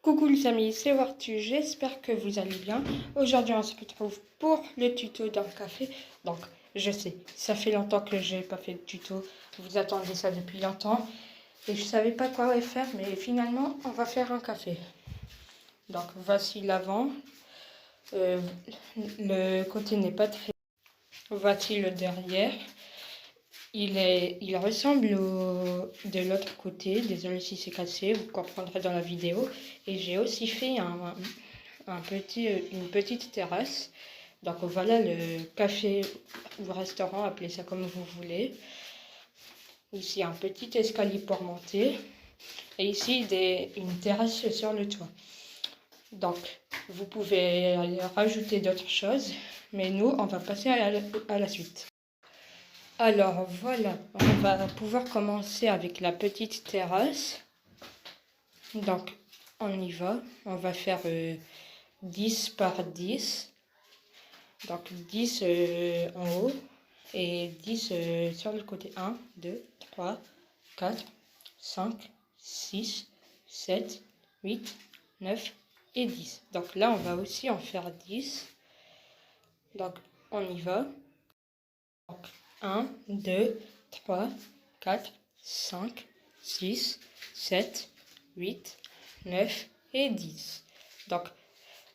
Coucou les amis, c'est Wartu, j'espère que vous allez bien. Aujourd'hui on se retrouve pour le tuto d'un café. Donc je sais, ça fait longtemps que j'ai pas fait de tuto, vous attendez ça depuis longtemps. Et je savais pas quoi faire, mais finalement on va faire un café. Donc voici l'avant, le côté n'est pas très... Voici le derrière. Il ressemble au de l'autre côté, désolé si c'est cassé, vous comprendrez dans la vidéo. Et j'ai aussi fait une petite terrasse. Donc voilà le café ou restaurant, appelez ça comme vous voulez. Ici un petit escalier pour monter. Et ici une terrasse sur le toit. Donc vous pouvez rajouter d'autres choses, mais nous on va passer à la suite. Alors voilà, on va pouvoir commencer avec la petite terrasse. Donc on y va, on va faire 10 par 10. Donc 10 en haut et 10 sur le côté. 1, 2, 3, 4, 5, 6, 7, 8, 9 et 10. Donc là on va aussi en faire 10. Donc on y va. Donc, 1, 2, 3, 4, 5, 6, 7, 8, 9 et 10. Donc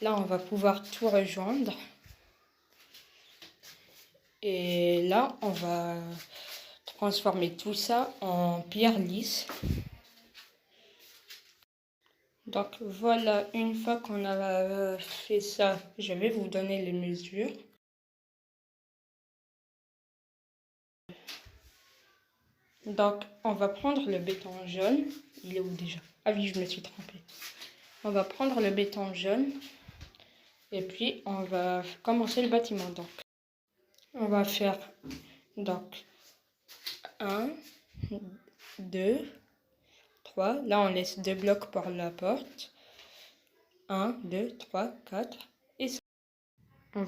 là, on va pouvoir tout rejoindre. Et là, on va transformer tout ça en pierre lisse. Donc voilà, une fois qu'on a fait ça, je vais vous donner les mesures. Donc, on va prendre le béton jaune. Il est où déjà? Ah oui, je me suis trompée. On va prendre le béton jaune. Et puis, on va commencer le bâtiment. Donc, on va faire donc 1, 2, 3. Là, on laisse 2 blocs pour la porte. 1, 2, 3, 4 et 5. On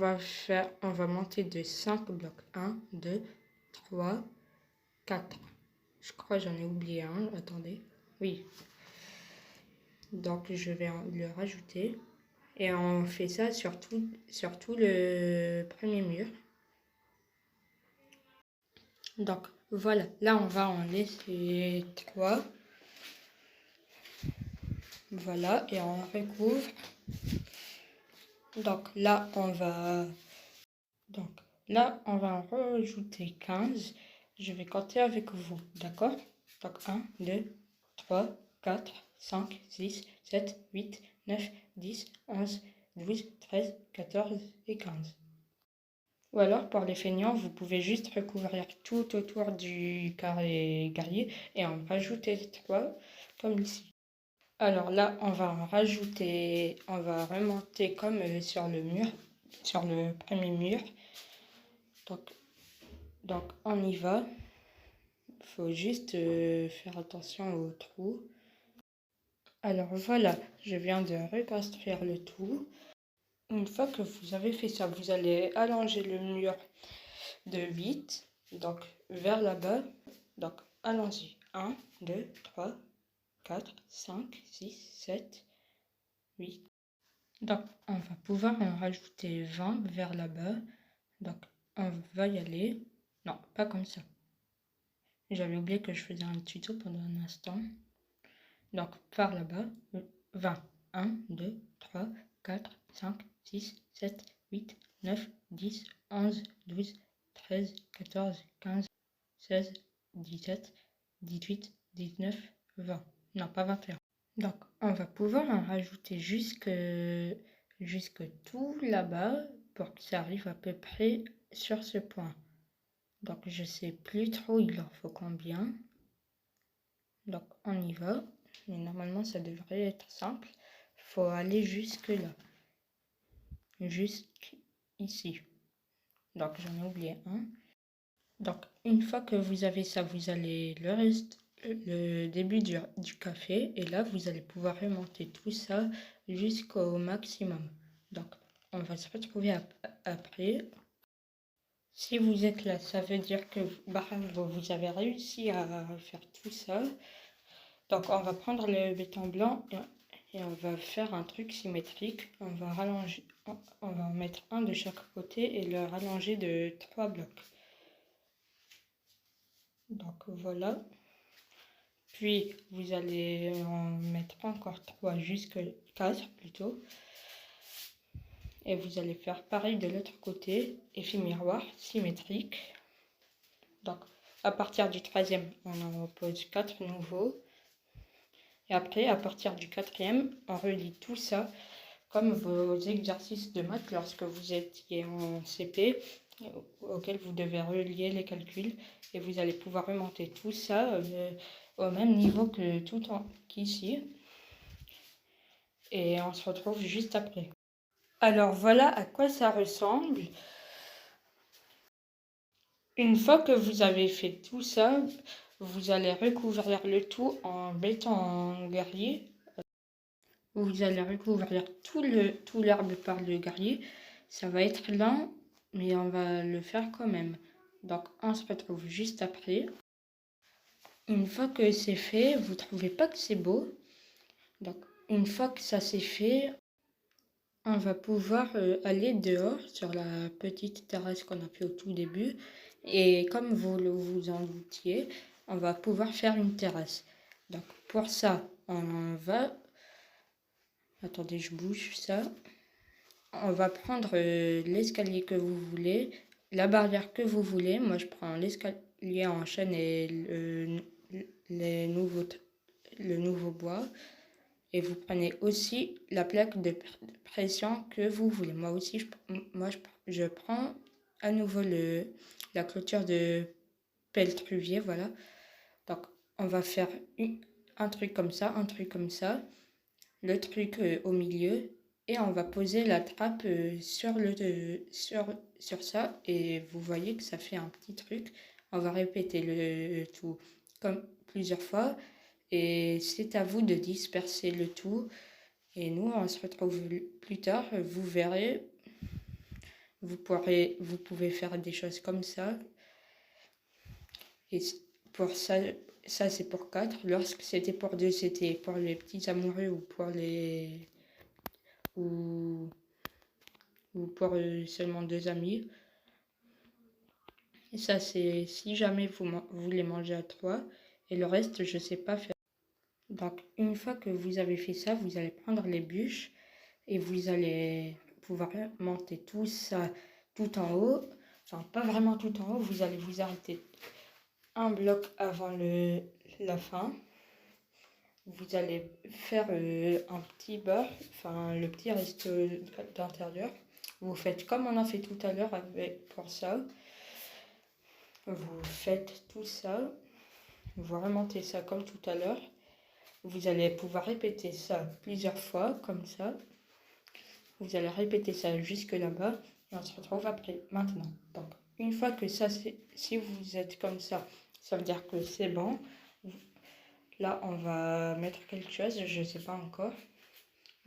va monter de 5 blocs. 1, 2, 3, 4. Je crois que j'en ai oublié un. Attendez. Oui. Donc, je vais le rajouter. Et on fait ça sur tout le premier mur. Donc, voilà. Là, on va en laisser 3. Voilà. Et on recouvre. Donc, là, on va en rajouter 15. Je vais compter avec vous. D'accord? Donc, 1, 2, 3, 4, 5, 6, 7, 8, 9, 10, 11, 12, 13, 14 et 15. Ou alors, pour les feignants, vous pouvez juste recouvrir tout autour du carré guerrier et en rajouter 3, comme ici. Alors là, on va en rajouter, on va remonter comme sur le mur, sur le premier mur. Donc on y va. Il faut juste faire attention aux trous. Alors voilà, je viens de reconstruire le tout. Une fois que vous avez fait ça, vous allez allonger le mur de 8, donc vers là-bas. Donc allons-y. 1, 2, 3, 4, 5, 6, 7, 8. Donc on va pouvoir en rajouter 20 vers là-bas. Donc on va y aller. Non, pas comme ça. J'avais oublié que je faisais un tuto pendant un instant. Donc par là-bas, 20. 1, 2, 3, 4, 5, 6, 7, 8, 9, 10, 11, 12, 13, 14, 15, 16, 17, 18, 19, 20. Non, pas 21. Donc, on va pouvoir en rajouter jusque tout là-bas pour que ça arrive à peu près sur ce point. Donc, je sais plus trop il en faut combien. Donc, on y va. Mais normalement, ça devrait être simple. Il faut aller jusque là. Jusqu'ici. Donc, j'en ai oublié un. Donc, une fois que vous avez ça, vous allez le début du café. Et là, vous allez pouvoir remonter tout ça jusqu'au maximum. Donc, on va se retrouver après. Si vous êtes là, ça veut dire que bravo, vous avez réussi à faire tout ça. Donc, on va prendre le béton blanc Et on va faire un truc symétrique. On va rallonger, on va en mettre un de chaque côté et le rallonger de 3 blocs. Donc voilà. Puis vous allez en mettre encore 3 jusqu'à 4 plutôt. Et vous allez faire pareil de l'autre côté, effet miroir, symétrique. Donc à partir du troisième, on en pose 4 nouveaux. Et après, à partir du quatrième, on relie tout ça comme vos exercices de maths lorsque vous étiez en CP, auquel vous devez relier les calculs. Et vous allez pouvoir remonter tout ça au même niveau que qu'ici. Et on se retrouve juste après. Alors voilà à quoi ça ressemble. Une fois que vous avez fait tout ça, vous allez recouvrir le tout en béton guerrier. Vous allez recouvrir tout l'herbe par le guerrier. Ça va être lent, mais on va le faire quand même. Donc on se retrouve juste après. Une fois que c'est fait, vous trouvez pas que c'est beau? Donc une fois que ça c'est fait, on va pouvoir aller dehors sur la petite terrasse qu'on a fait au tout début. Et comme vous vous en doutiez, on va pouvoir faire une terrasse. Donc pour ça, on va... Attendez, je bouge ça. On va prendre l'escalier que vous voulez, la barrière que vous voulez. Moi, je prends l'escalier en chaîne et le nouveau bois. Et vous prenez aussi la plaque de pression que vous voulez. Moi aussi, je prends à nouveau la clôture de pelletruvier, voilà. Donc, on va faire un truc comme ça, un truc comme ça, le truc au milieu, et on va poser la trappe sur ça, et vous voyez que ça fait un petit truc. On va répéter le tout comme plusieurs fois. Et c'est à vous de disperser le tout. Et nous, on se retrouve plus tard. Vous verrez, vous pouvez faire des choses comme ça. Et pour ça, c'est pour 4. Lorsque c'était pour 2, c'était pour les petits amoureux ou pour les... ou pour seulement 2 amis. Et ça, c'est si jamais vous voulez manger à 3. Et le reste, je sais pas faire. Donc, une fois que vous avez fait ça, vous allez prendre les bûches et vous allez pouvoir monter tout ça tout en haut. Enfin, pas vraiment tout en haut, vous allez vous arrêter un bloc avant la fin. Vous allez faire un petit bas, enfin le petit reste d'intérieur. Vous faites comme on a fait tout à l'heure pour ça. Vous faites tout ça. Vous remontez ça comme tout à l'heure. Vous allez pouvoir répéter ça plusieurs fois, comme ça. Vous allez répéter ça jusque là-bas. Et on se retrouve après, maintenant. Donc, une fois que ça, si vous êtes comme ça veut dire que c'est bon. Là, on va mettre quelque chose, je ne sais pas encore.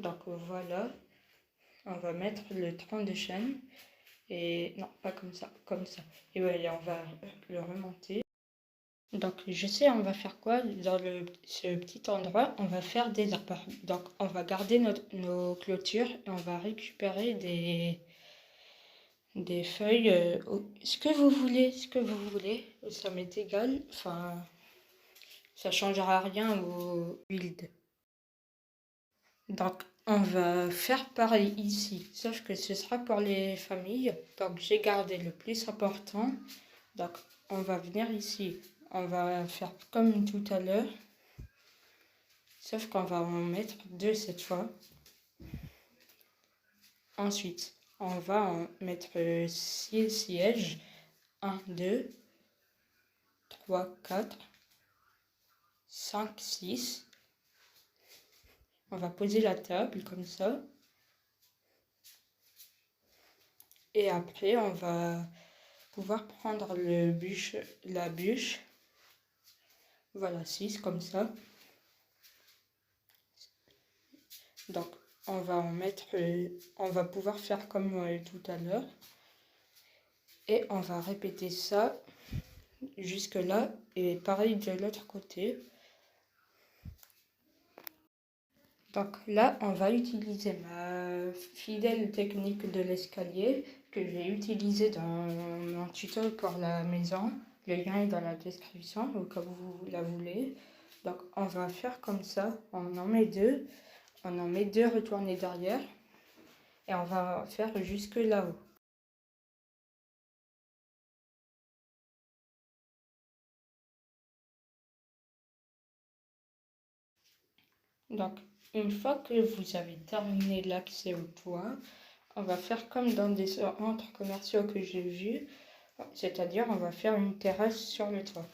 Donc, voilà. On va mettre le tronc de chêne. Et non, pas comme ça, comme ça. Et voilà, on va le remonter. Donc, je sais, on va faire quoi dans ce petit endroit? On va faire des arbres. Donc, on va garder nos clôtures et on va récupérer des feuilles. Ce que vous voulez, ce que vous voulez. Ça m'est égal. Enfin, ça changera rien au build. Donc, on va faire pareil ici. Sauf que ce sera pour les familles. Donc, j'ai gardé le plus important. Donc, on va venir ici. On va faire comme tout à l'heure. Sauf qu'on va en mettre 2 cette fois. Ensuite, on va en mettre 6 sièges. 1, 2, 3, 4, 5, 6. On va poser la table comme ça. Et après, on va pouvoir prendre la bûche. Voilà, 6 comme ça. Donc, on va en mettre, on va pouvoir faire comme tout à l'heure. Et on va répéter ça jusque là. Et pareil de l'autre côté. Donc là, on va utiliser ma fidèle technique de l'escalier que j'ai utilisée dans mon tuto pour la maison. Le lien est dans la description au cas où vous la voulez. Donc on va faire comme ça, on en met deux retournés derrière et on va faire jusque là-haut. Donc une fois que vous avez terminé l'accès au toit, on va faire comme dans des centres commerciaux que j'ai vus, c'est-à-dire on va faire une terrasse sur le toit.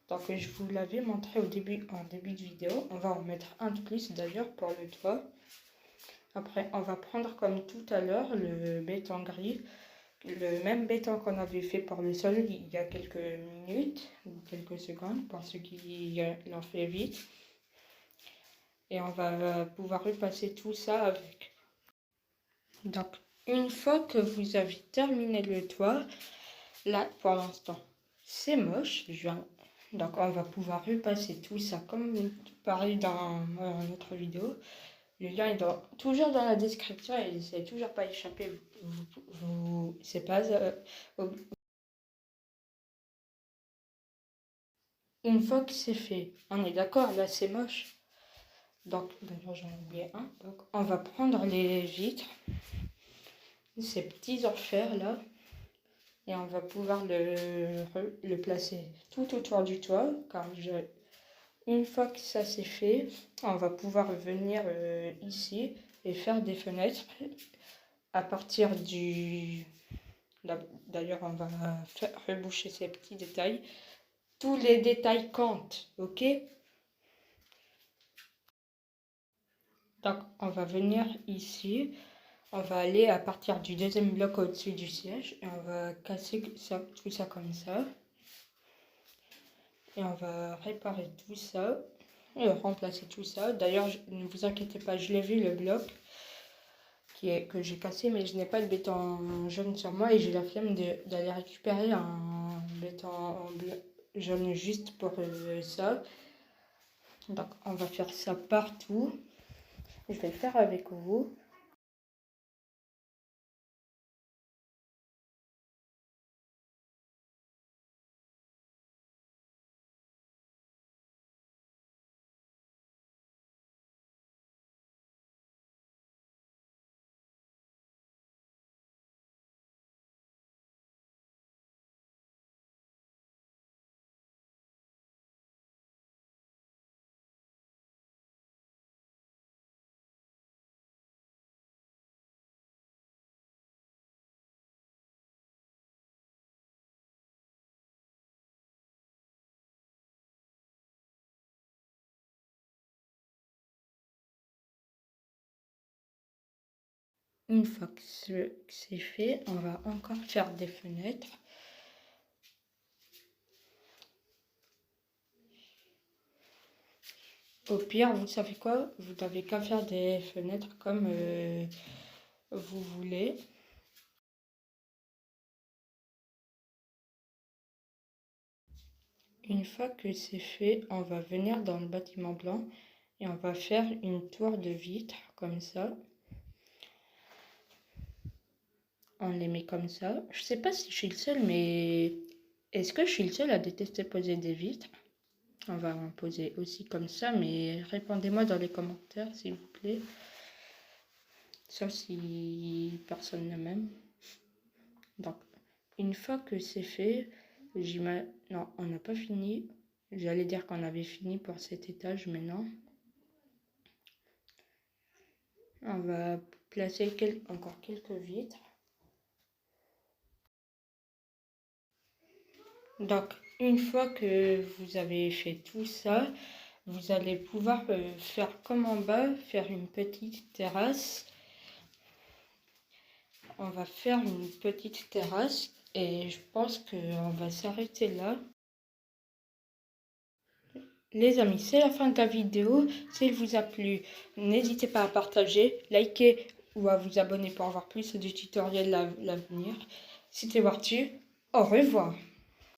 Donc je vous l'avais montré en début de vidéo, on va en mettre un de plus d'ailleurs pour le toit. Après on va prendre comme tout à l'heure le béton gris, le même béton qu'on avait fait pour le sol il y a quelques minutes ou quelques secondes pour ceux qui l'ont fait vite. Et on va pouvoir repasser tout ça avec. Donc une fois que vous avez terminé le toit, là pour l'instant c'est moche, donc on va pouvoir repasser tout ça comme pareil dans notre vidéo. Le lien est toujours dans la description et c'est toujours pas échappé. C'est pas une fois que c'est fait, on est d'accord, là c'est moche. Donc d'ailleurs j'en ai oublié un. Donc on va prendre les vitres, ces petits orfèvres là, et on va pouvoir le placer tout autour du toit, car une fois que ça c'est fait, on va pouvoir venir ici et faire des fenêtres à partir du... D'ailleurs, on va reboucher ces petits détails. Tous les détails comptent, ok? Donc, on va venir ici. On va aller à partir du deuxième bloc au-dessus du siège et on va casser tout ça comme ça. Et on va réparer tout ça et remplacer tout ça. D'ailleurs, ne vous inquiétez pas, je l'ai vu le bloc que j'ai cassé, mais je n'ai pas de béton jaune sur moi et j'ai la flemme d'aller récupérer un béton jaune juste pour ça. Donc on va faire ça partout. Je vais le faire avec vous. Une fois que c'est fait, on va encore faire des fenêtres. Au pire, vous savez quoi? Vous n'avez qu'à faire des fenêtres comme vous voulez. Une fois que c'est fait, on va venir dans le bâtiment blanc et on va faire une tour de vitres comme ça. On les met comme ça. Je sais pas si je suis le seul, mais est-ce que je suis le seul à détester poser des vitres? On va en poser aussi comme ça, mais répondez-moi dans les commentaires s'il vous plaît. Sauf si personne ne m'aime. Donc, une fois que c'est fait, non, on n'a pas fini. J'allais dire qu'on avait fini pour cet étage, mais non. On va placer encore quelques vitres. Donc, une fois que vous avez fait tout ça, vous allez pouvoir faire comme en bas, faire une petite terrasse. On va faire une petite terrasse et je pense qu'on va s'arrêter là. Les amis, c'est la fin de la vidéo. S'il vous a plu, n'hésitez pas à partager, liker ou à vous abonner pour avoir plus de tutoriels à l'avenir. C'était Wartu, au revoir.